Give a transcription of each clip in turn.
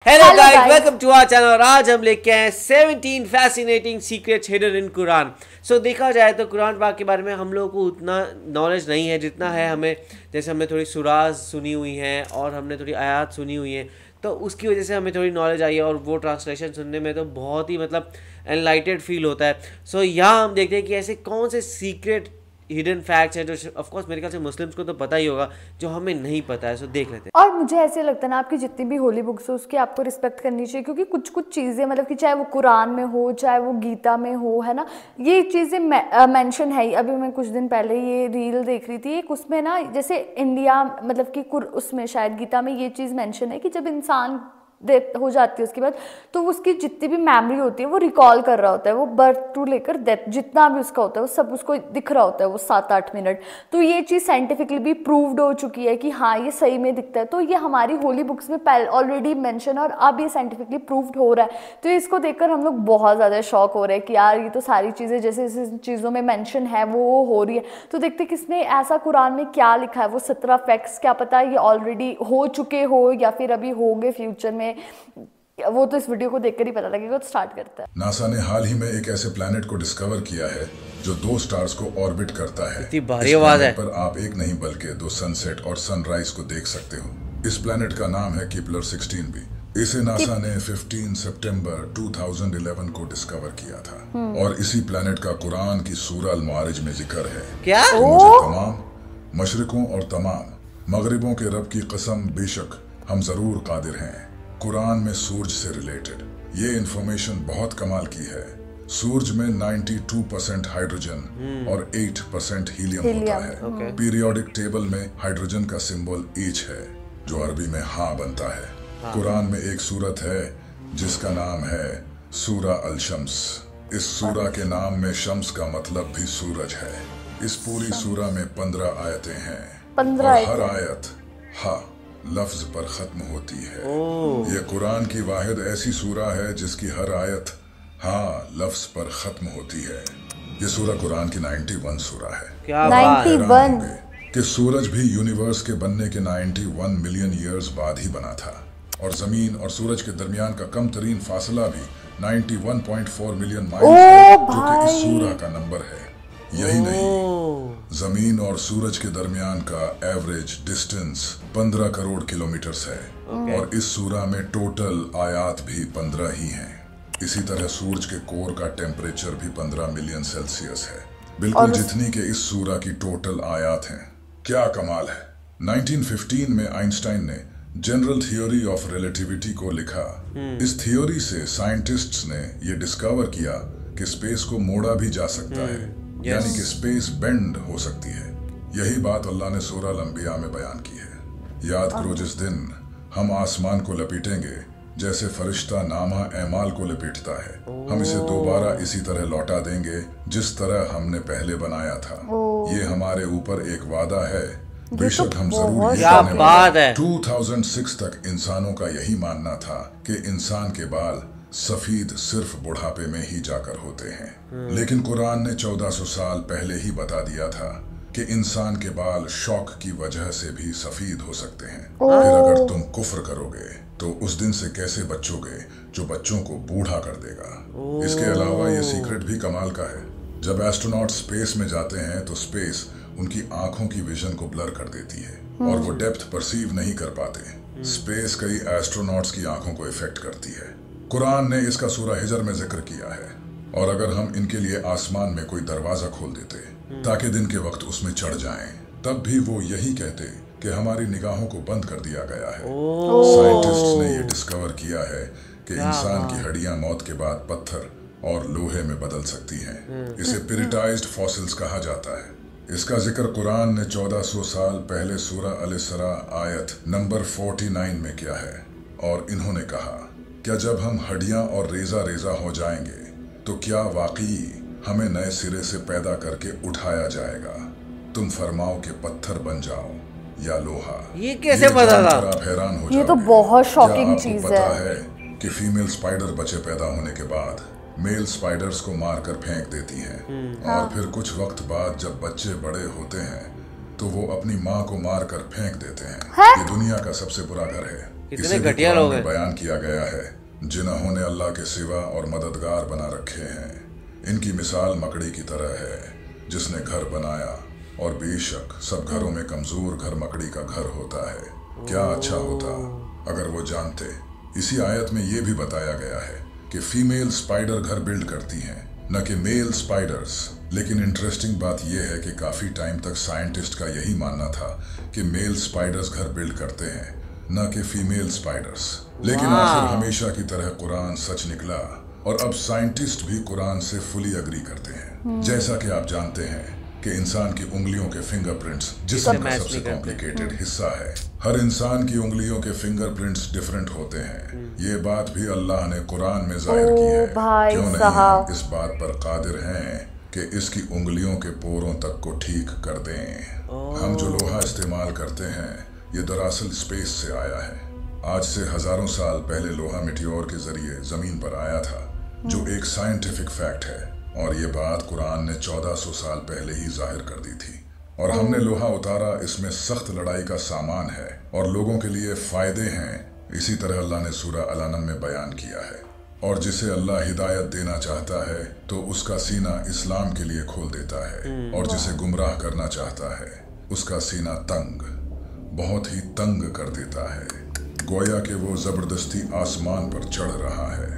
Hello guys, welcome to our channel. और आज हम लेके आए 17 fascinating secrets hidden in Quran. So देखा जाए तो कुरान पाक के बारे में हम लोगों को उतना नॉलेज नहीं है जितना है हमें। जैसे हमने थोड़ी सुराज सुनी हुई हैं और हमने थोड़ी आयात सुनी हुई हैं, तो उसकी वजह से हमें थोड़ी नॉलेज आई है। और वो ट्रांसलेशन सुनने में तो बहुत ही मतलब एनलाइटेड फील होता है। सो यहाँ हम देखते हैं कि ऐसे कौन से सीक्रेट हिडन फैक्ट्स है जो ऑफ कोर्स मेरे ख्याल से मुस्लिम्स को तो पता ही होगा, जो हमें नहीं पता है। सो देख लेते हैं। और मुझे ऐसे लगता है ना, आपकी जितनी भी होली बुक्स हो उसकी आपको रिस्पेक्ट करनी चाहिए, क्योंकि कुछ कुछ चीज़ें मतलब कि चाहे वो कुरान में हो चाहे वो गीता में हो, है ना, ये चीज़ें मेंशन है ही। अभी मैं कुछ दिन पहले ये रील देख रही थी एक, उसमें ना जैसे इंडिया मतलब कि उसमें शायद गीता में ये चीज़ मेंशन है कि जब इंसान डेथ हो जाती है उसके बाद, तो उसकी जितनी भी मेमोरी होती है वो रिकॉल कर रहा होता है। वो बर्थ टू लेकर डेथ जितना भी उसका होता है वो सब उसको दिख रहा होता है, वो 7-8 मिनट। तो ये चीज़ साइंटिफिकली भी प्रूव्ड हो चुकी है कि हाँ ये सही में दिखता है। तो ये हमारी होली बुक्स में ऑलरेडी मेंशन और अब ये साइंटिफिकली प्रूव्ड हो रहा है। तो इसको देखकर हम लोग बहुत ज़्यादा शॉक हो रहे हैं कि यार ये तो सारी चीज़ें जैसे जैसे चीज़ों में मेंशन है वो हो रही है। तो देखते किसने ऐसा कुरान में क्या लिखा है, वो 17 फैक्ट्स, क्या पता ये ऑलरेडी हो चुके हो या फिर अभी होंगे फ्यूचर में। वो तो इस वीडियो को देखकर ही पता लगेगा। तो स्टार्ट करता है। नासा ने हाल ही में एक ऐसे प्लैनेट को डिस्कवर किया है जो 2 स्टार्स को ऑर्बिट करता है। इतनी भारी आवाज है। पर आप एक नहीं बल्कि 2 सनसेट और सनराइज को देख सकते हो। इस प्लैनेट का नाम है केपलर 16b। इसे नासा ने 15 सितंबर 2011 को डिस्कवर किया था। और इसी प्लैनेट का कुरान की सूरह अल मारिज में जिक्र है। क्या? मुझे तमाम मशरिकों और तमाम मगरिबों के रब की कसम, बेशक हम जरूर कादिर हैं। कुरान में सूरज से रिलेटेड ये इंफॉर्मेशन बहुत कमाल की है। सूरज में 92% हाइड्रोजन और 8% हीलियम होता है। पीरियोडिक टेबल में हाइड्रोजन का सिंबल H है, जो अरबी में हाँ बनता है। कुरान में एक सूरत है जिसका नाम है सूरह अल शम्स। इस सूरह के नाम में शम्स का मतलब भी सूरज है। इस पूरी सूरह में 15 आयतें हैं और हर आयत हा लफ्ज पर खत्म होती है। ये कुरान की वाहिद ऐसी सूरह है जिसकी हर आयत हाँ लफ्ज पर खत्म होती है। ये सूरह कुरान की 91 सूरह है। क्या 91? कि सूरज भी यूनिवर्स के बनने के 91 मिलियन ईयर्स बाद ही बना था। और जमीन और सूरज के दरमियान का कम तरीन फासला भी 91.4 मिलियन माइल्स है, जो कि इस सूरह का नंबर है। यही नहीं, जमीन और सूरज के दरमियान का एवरेज डिस्टेंस 15 करोड़ किलोमीटर्स है। और इस सूरह में टोटल आयात भी 15 ही हैं। इसी तरह सूरज के कोर का टेम्परेचर भी 15 मिलियन सेल्सियस है, बिल्कुल जितनी के इस सूरह की टोटल आयात हैं। क्या कमाल है। 1915 में आइंस्टाइन ने जनरल थ्योरी ऑफ रिलेटिविटी को लिखा। इस थ्योरी से साइंटिस्ट्स ने यह डिस्कवर किया कि स्पेस को मोड़ा भी जा सकता है, यानी कि स्पेस बेंड हो सकती है। यही बात अल्लाह ने सूरह अल अंबिया में बयान की है। याद करो जिस दिन हम आसमान को लपेटेंगे जैसे फरिश्ता नामा एमाल को लपेटता है, हम इसे दोबारा इसी तरह लौटा देंगे जिस तरह हमने पहले बनाया था। ये हमारे ऊपर एक वादा है, बेशक हम जरूर ये करने वाले हैं। 2006 तक इंसानों का यही मानना था कि इंसान के बाल सफेद सिर्फ बुढ़ापे में ही जाकर होते हैं। लेकिन कुरान ने 1400 साल पहले ही बता दिया था कि इंसान के बाल शौक की वजह से भी सफेद हो सकते हैं। फिर अगर तुम कुफ्र करोगे तो उस दिन से कैसे बचोगे जो बच्चों को बूढ़ा कर देगा। इसके अलावा ये सीक्रेट भी कमाल का है। जब एस्ट्रोनॉट स्पेस में जाते हैं तो स्पेस उनकी आंखों की विजन को ब्लर कर देती है और वो डेप्थ परसीव नहीं कर पाते। स्पेस कई एस्ट्रोनॉट्स की आंखों को इफेक्ट करती है। कुरान ने इसका सूरह हिजर में जिक्र किया है। और अगर हम इनके लिए आसमान में कोई दरवाजा खोल देते ताकि दिन के वक्त उसमें चढ़ जाएं, तब भी वो यही कहते कि हमारी निगाहों को बंद कर दिया गया है। साइंटिस्ट्स ने ये डिस्कवर किया है कि इंसान की हड्डियां मौत के बाद पत्थर और लोहे में बदल सकती हैं। इसे पिरिटाइज्ड फॉसिल्स कहा जाता है। इसका जिक्र कुरान ने 1400 साल पहले सूरह अल इसरा आयत नंबर 49 में किया है। और इन्होंने कहा, क्या जब हम हड्डियां और रेजा रेजा हो जाएंगे तो क्या वाकई हमें नए सिरे से पैदा करके उठाया जाएगा? तुम फरमाओ कि पत्थर बन जाओ या लोहा। ये कैसे पता था? आप हैरान हो जाओगे। ये तो बहुत शॉकिंग चीज है। पता है कि फीमेल स्पाइडर बच्चे पैदा होने के बाद मेल स्पाइडर्स को मारकर फेंक देती हैं। और फिर कुछ वक्त बाद जब बच्चे बड़े होते हैं तो वो अपनी माँ को मारकर फेंक देते हैं। ये दुनिया का सबसे बुरा घर है। इतने इसे भी घटिया कुरान लोग में हैं। बयान किया गया है, जिन्होंने अल्लाह के सिवा और मददगार बना रखे हैं, इनकी मिसाल मकड़ी की तरह है जिसने घर बनाया, और बेशक सब घरों में कमजोर घर मकड़ी का घर होता है। क्या अच्छा होता अगर वो जानते। इसी आयत में ये भी बताया गया है कि फीमेल स्पाइडर घर बिल्ड करती हैं, न कि मेल स्पाइडर्स। लेकिन इंटरेस्टिंग बात यह है कि काफी टाइम तक साइंटिस्ट का यही मानना था कि मेल स्पाइडर्स घर बिल्ड करते हैं, न कि फीमेल स्पाइडर्स। लेकिन आखिर हमेशा की तरह कुरान सच निकला, और अब साइंटिस्ट भी कुरान से फुली अग्री करते हैं। जैसा कि आप जानते हैं कि इंसान की उंगलियों के फिंगरप्रिंट्स जिस्म का सबसे कॉम्प्लिकेटेड हिस्सा है। हर इंसान की उंगलियों के फिंगरप्रिंट्स डिफरेंट होते हैं। ये बात भी अल्लाह ने कुरान में जाहिर की है। क्यों नहीं हम इस बात पर कादिर हैं कि इसकी उंगलियों के पोरों तक को ठीक कर दें। हम जो लोहा इस्तेमाल करते हैं ये दरअसल स्पेस से आया है। आज से हजारों साल पहले लोहा मिटियोर के जरिए जमीन पर आया था, जो एक साइंटिफिक फैक्ट है, और ये बात कुरान ने 1400 साल पहले ही जाहिर कर दी थी। और हमने लोहा उतारा, इसमें सख्त लड़ाई का सामान है और लोगों के लिए फायदे हैं। इसी तरह अल्लाह ने सूरह अल-अनम में बयान किया है। और जिसे अल्लाह हिदायत देना चाहता है तो उसका सीना इस्लाम के लिए खोल देता है, और जिसे गुमराह करना चाहता है उसका सीना तंग, बहुत ही तंग कर देता है, गोया कि वो जबरदस्ती आसमान पर चढ़ रहा है।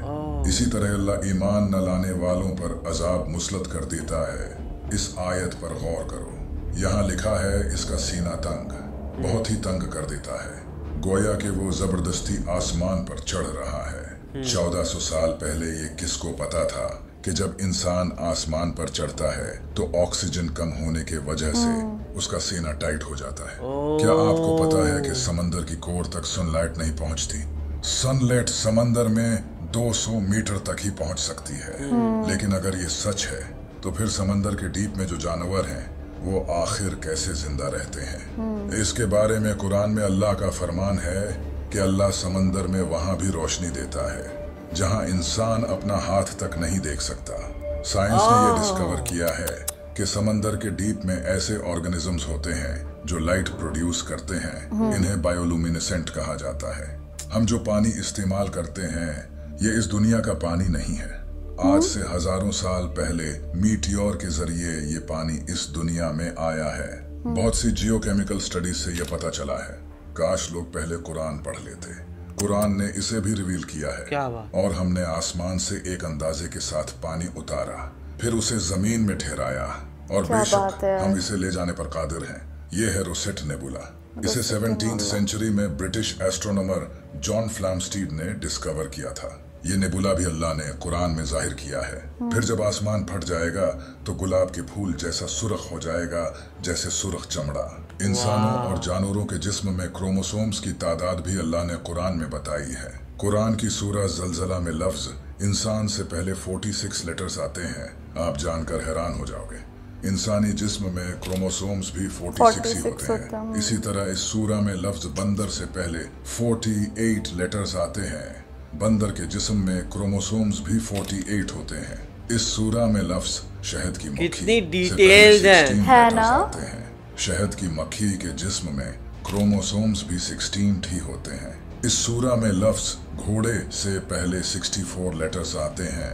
इसी तरह अल्लाह ईमान न लाने वालों पर अजाब मुसलत कर देता है। इस आयत पर गौर करो, यहाँ लिखा है इसका सीना तंग, बहुत ही तंग कर देता है, गोया कि वो जबरदस्ती आसमान पर चढ़ रहा है। 1400 साल पहले ये किसको पता था कि जब इंसान आसमान पर चढ़ता है तो ऑक्सीजन कम होने के वजह से उसका सीना टाइट हो जाता है। क्या आपको पता है कि समंदर की कोर तक सनलाइट नहीं पहुंचती? सनलाइट समंदर में 200 मीटर तक ही पहुंच सकती है। लेकिन अगर ये सच है तो फिर समंदर के डीप में जो जानवर हैं वो आखिर कैसे जिंदा रहते हैं? इसके बारे में कुरान में अल्लाह का फरमान है कि अल्लाह समंदर में वहां भी रोशनी देता है जहां इंसान अपना हाथ तक नहीं देख सकता। साइंस ने यह डिस्कवर किया है कि समंदर के डीप में ऐसे ऑर्गेनिजम्स होते हैं जो लाइट प्रोड्यूस करते हैं। इन्हें बायोलुमिनेसेंट कहा जाता है। हम जो पानी इस्तेमाल करते हैं ये इस दुनिया का पानी नहीं है। आज से हजारों साल पहले मीटियोर के जरिए ये पानी इस दुनिया में आया है। बहुत सी जियोकेमिकल स्टडीज से यह पता चला है। काश लोग पहले कुरान पढ़ लेते। कुरान ने इसे भी रिवील किया है। क्या बात? और हमने आसमान से एक अंदाजे के साथ पानी उतारा, फिर उसे जमीन में ठहराया, और बेशक हम इसे ले जाने पर कादिर हैं। ये है रोसेट नेबुला। इसे 17वीं सेंचुरी में ब्रिटिश एस्ट्रोनॉमर जॉन फ्लैमस्टीड ने डिस्कवर किया था। ये नेबुला भी अल्लाह ने कुरान में जाहिर किया है। फिर जब आसमान फट जाएगा तो गुलाब के फूल जैसा सुर्ख हो जाएगा, जैसे सुर्ख चमड़ा। इंसानों और जानवरों के जिस्म में क्रोमोसोम्स की तादाद भी अल्लाह ने कुरान में बताई है। कुरान की सूरह ज़लज़ला में लफ्ज इंसान से पहले 46 लेटर्स आते हैं। आप जानकर हैरान हो जाओगे। इंसानी जिस्म में क्रोमोसोम्स भी 46 ही होते हैं। इसी तरह इस सूरह में लफ्ज बंदर से पहले 48 लेटर्स आते हैं। बंदर के जिस्म में क्रोमोसोम्स भी 48 होते हैं। इस सूरह में लफ्ज शहद की मक्खी कितनी डिटेल्स है ना? आते हैं। शहद की मक्खी के जिस्म में क्रोमोसोम्स भी 16 ही होते हैं। इस सूरह में लफ्ज घोड़े से पहले 64 लेटर्स आते हैं।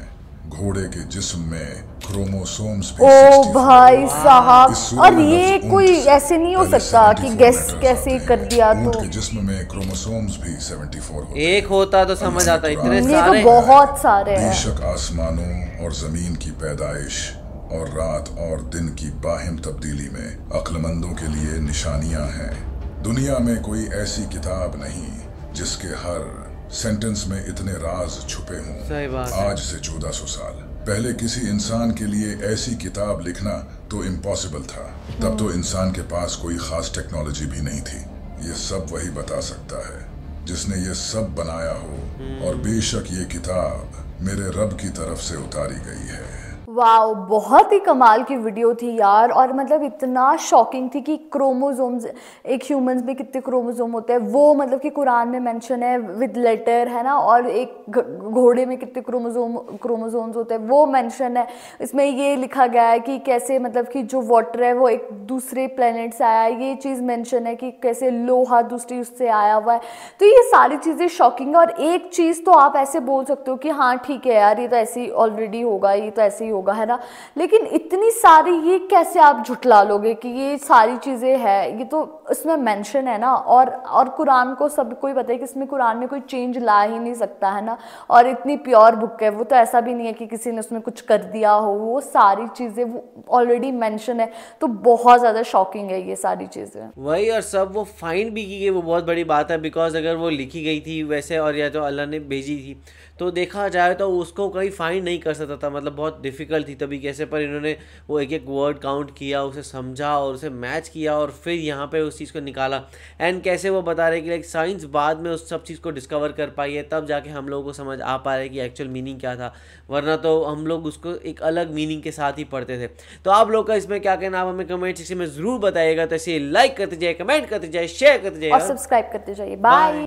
घोड़े के जिस्म में क्रोमोसोम्स भी 64 भाई साहब, इस सूरह और में ये लफ्ज कोई ऊंट से ऐसे नहीं हो पहले सकता कि 74 गेस लेटर्स कैसे आते कर हैं। दिया ऊंट तो के जिस्म में क्रोमोसोम्स भी 74 होते हैं। एक होता तो समझ आता, इतने ये सारे। तो बहुत सारे हैं। बेशक आसमानों और जमीन की पैदाइश और रात और दिन की बाहिम तब्दीली में अक्लमंदों के लिए निशानियां हैं। दुनिया में कोई ऐसी किताब नहीं जिसके हर सेंटेंस में इतने राज छुपे हों। सही बात है। आज से 1400 साल पहले किसी इंसान के लिए ऐसी किताब लिखना तो इम्पॉसिबल था। तब तो इंसान के पास कोई खास टेक्नोलॉजी भी नहीं थी। ये सब वही बता सकता है जिसने ये सब बनाया हो। और बेशक ये किताब मेरे रब की तरफ से उतारी गई है। वाओ, बहुत ही कमाल की वीडियो थी यार। और मतलब इतना शॉकिंग थी कि क्रोमोसोम्स, एक ह्यूमंस में कितने क्रोमोसोम होते हैं वो मतलब कि कुरान में मेंशन है विद लेटर, है ना। और एक घोड़े में कितने क्रोमोसोम्स होते हैं वो मेंशन है। इसमें ये लिखा गया है कि कैसे मतलब कि जो वाटर है वो एक दूसरे प्लेनेट से आया है, ये चीज़ मेंशन है कि कैसे लोहा दूसरी उससे आया हुआ है। तो ये सारी चीज़ें शॉकिंग है। और एक चीज़ तो आप ऐसे बोल सकते हो कि हाँ ठीक है यार, ये तो ऐसे ही ऑलरेडी होगा, ये तो ऐसे ही होगा, है ना। लेकिन इतनी सारी ये कैसे आप झुठला लोगे कि ये सारी चीज़ें हैं, ये तो इसमें मेंशन है ना। और कुरान को सबको ही पता है कि इसमें कुरान में कोई चेंज ला ही नहीं सकता, है ना। और इतनी प्योर बुक है वो, तो ऐसा भी नहीं है कि किसी ने उसमें कुछ कर दिया हो, वो सारी चीज़ें वो ऑलरेडी मेंशन है। तो बहुत ज़्यादा शॉकिंग है ये सारी चीज़ें। वही, और सब वो फाइंड भी की गई, वो बहुत बड़ी बात है। बिकॉज अगर वो लिखी गई थी वैसे और या तो अल्लाह ने भेजी थी तो देखा जाए तो उसको कोई फाइंड नहीं कर सकता था, मतलब बहुत डिफ़िकल्ट थी तभी कैसे। पर इन्होंने वो एक एक वर्ड काउंट किया, उसे समझा और उसे मैच किया और फिर यहाँ पे उस चीज़ को निकाला। एंड कैसे वो बता रहे कि लाइक साइंस बाद में उस सब चीज़ को डिस्कवर कर पाई है, तब जाके हम लोगों को समझ आ पा रहा है कि एक्चुअल मीनिंग क्या था। वरना तो हम लोग उसको एक अलग मीनिंग के साथ ही पढ़ते थे। तो आप लोग का इसमें क्या कहना, आप हमें कमेंट सेक्शन में ज़रूर बताइएगा। तो इसे लाइक करते जाइए, कमेंट करते जाइए, शेयर करते जाइए और सब्सक्राइब करते जाइए। बाय।